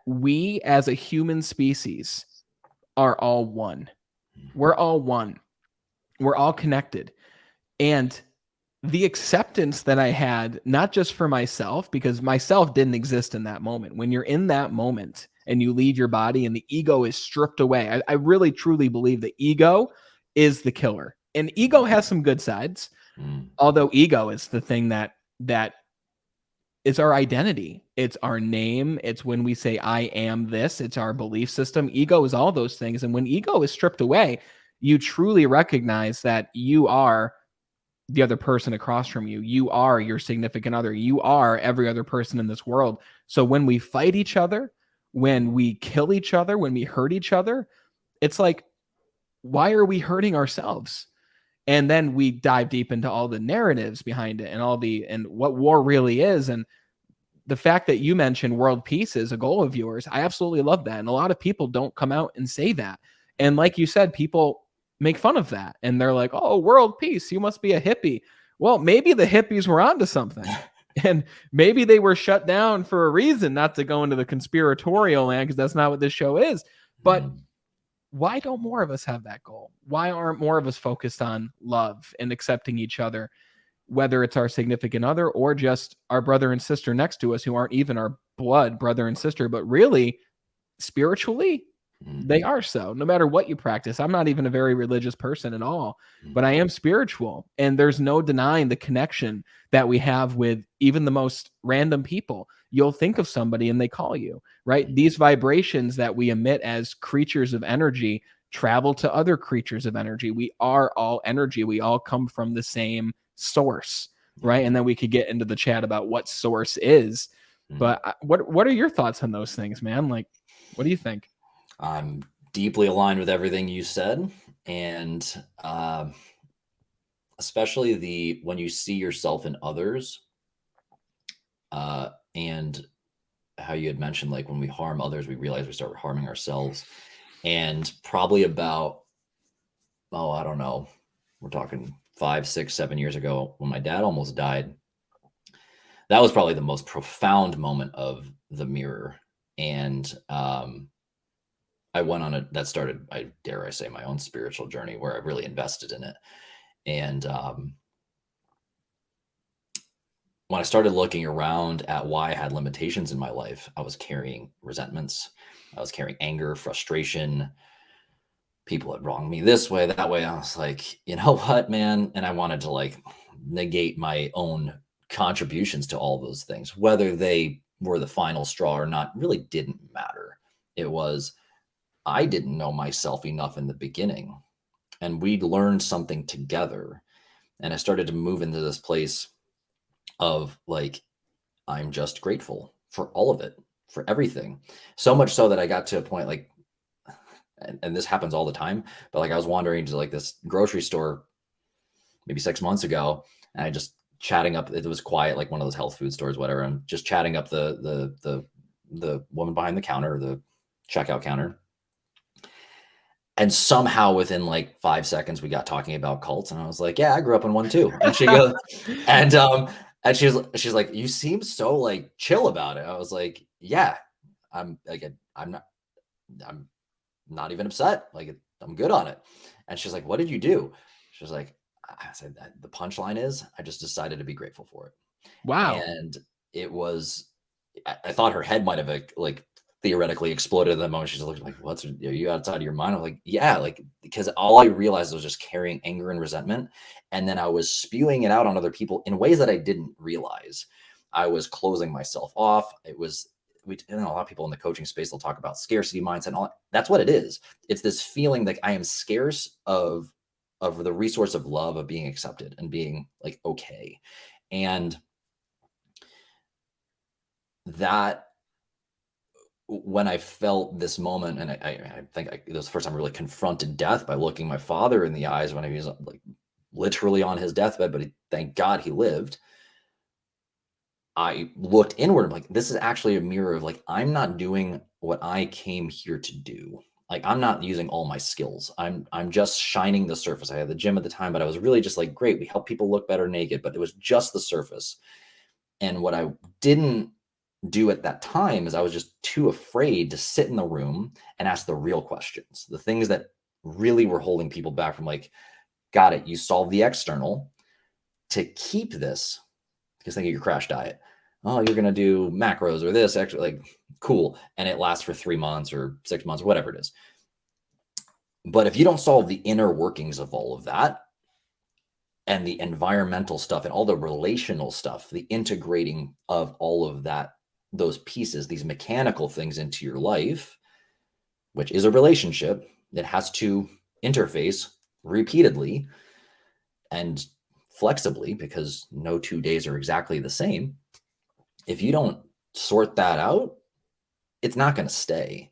we as a human species are all one. We're all one. We're all connected. And the acceptance that I had, not just for myself, because myself didn't exist in that moment. When you're in that moment and you leave your body and the ego is stripped away, I really truly believe that ego is the killer. And ego has some good sides, although ego is the thing that is our identity. It's our name. It's when we say, I am this. It's our belief system. Ego is all those things. And when ego is stripped away, you truly recognize that you are the other person across from you. You are your significant other. You are every other person in this world. So when we fight each other, when we kill each other, when we hurt each other, it's like, why are we hurting ourselves? And then we dive deep into all the narratives behind it and what war really is. And the fact that you mentioned world peace is a goal of yours, I absolutely love that. And a lot of people don't come out and say that. And like you said, people make fun of that. And they're like, oh, world peace, you must be a hippie. Well, maybe the hippies were onto something. And maybe they were shut down for a reason, not to go into the conspiratorial land, because that's not what this show is. But why don't more of us have that goal? Why aren't more of us focused on love and accepting each other, whether it's our significant other or just our brother and sister next to us who aren't even our blood brother and sister, but really spiritually, they are so. No matter what you practice, I'm not even a very religious person at all, but I am spiritual. And there's no denying the connection that we have with even the most random people. You'll think of somebody and they call you, right? These vibrations that we emit as creatures of energy travel to other creatures of energy. We are all energy. We all come from the same source, right? And then we could get into the chat about what source is. But what are your thoughts on those things, man? Like, what do you think? I'm deeply aligned with everything you said. And especially when you see yourself in others, and how you had mentioned, like when we harm others, we realize we start harming ourselves. And probably about, I don't know, we're talking 5, 6, 7 years ago when my dad almost died. That was probably the most profound moment of the mirror. And I went on that started, I dare I say, my own spiritual journey where I really invested in it. And when I started looking around at why I had limitations in my life, I was carrying resentments. I was carrying anger, frustration. People had wronged me this way, that way. I was like, you know what, man? And I wanted to like negate my own contributions to all those things. Whether they were the final straw or not really didn't matter. It was, I didn't know myself enough in the beginning, and we'd learned something together. And I started to move into this place of like, I'm just grateful for all of it, for everything. So much so that I got to a point like, and this happens all the time, but like I was wandering to like this grocery store maybe 6 months ago, and I just chatting up, it was quiet, like one of those health food stores, whatever. I'm just chatting up the woman behind the counter, the checkout counter. And somehow within like 5 seconds, we got talking about cults. And I was like, yeah, I grew up in one too. And she goes, and she's like, you seem so like chill about it. I was like, yeah, I'm not even upset. Like I'm good on it. And she's like, what did you do? She's like, I said that the punchline is I just decided to be grateful for it. Wow. And it was, I thought her head might have like theoretically exploded at the moment. She's like, are you outside of your mind? I'm like, yeah, like, because all I realized was just carrying anger and resentment. And then I was spewing it out on other people in ways that I didn't realize. I was closing myself off. It was, a lot of people in the coaching space will talk about scarcity mindset and all that. That's what it is. It's this feeling that I am scarce of the resource of love, of being accepted and being like, okay. And that, when I felt this moment, and I think it was the first time I really confronted death by looking my father in the eyes when he was like literally on his deathbed, but thank God he lived. I looked inward, like, this is actually a mirror of like, I'm not doing what I came here to do. Like, I'm not using all my skills. I'm just shining the surface. I had the gym at the time, but I was really just like, great, we help people look better naked, but it was just the surface. And what I didn't do at that time is I was just too afraid to sit in the room and ask the real questions, the things that really were holding people back from like, got it, you solve the external to keep this, because think of your crash diet. Oh, you're going to do macros or this, actually, like, cool. And it lasts for 3 months or 6 months, whatever it is. But if you don't solve the inner workings of all of that, and the environmental stuff and all the relational stuff, the integrating of all of that, those pieces, these mechanical things into your life, which is a relationship that has to interface repeatedly and flexibly, because no 2 days are exactly the same. If you don't sort that out, it's not going to stay.